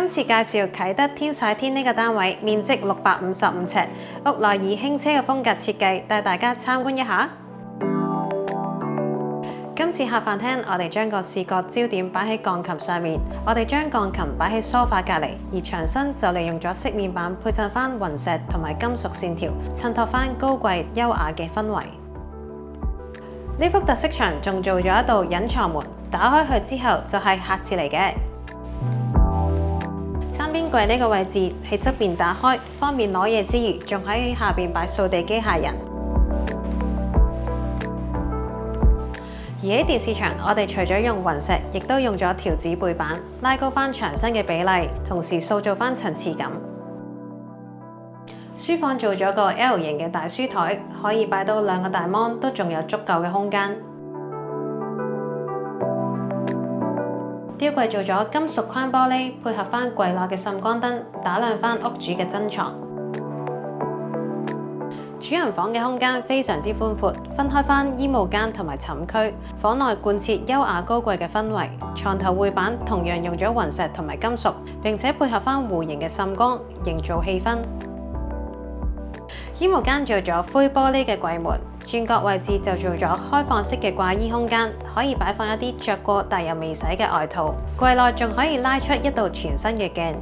今次介紹啟德天璽天呢個單位，面積655尺，屋內以輕奢嘅風格設計，帶大家參觀一下。今次客飯廳，我哋將個視覺焦點擺喺鋼琴上面，我哋將鋼琴擺喺梳化隔離，而牆身就利用咗飾面板配襯翻雲石同埋金屬線條，襯托翻高貴優雅嘅氛圍。呢幅特色牆仲做咗一道隱藏門，打開佢之後就係客廁嚟嘅。餐邊櫃呢個位置喺側邊打開，方便攞嘢之餘，仲可以喺下邊擺掃地機械人。而喺電視牆，我哋除咗用雲石，亦都用咗條子背板，拉高翻牆身嘅比例，同時塑造翻層次感。書房做咗個 L 型嘅大書台，可以擺到2個大芒，都仲有足夠嘅空間。吊櫃做咗金屬框玻璃，配合翻櫃內嘅滲光燈，打亮翻屋主嘅珍藏。主人房嘅空間非常之寬闊，分開翻衣帽間同埋寢區，房內貫徹優雅高貴嘅氛圍。床頭繪板同樣用咗雲石同埋金屬，並且配合翻弧形嘅滲光，營造氣氛。衣帽間做咗灰玻璃嘅櫃門，轉角位置就做咗開放式嘅掛衣空間，可以擺放一啲着過但又未洗嘅外套。櫃內仲可以拉出一道全新嘅鏡。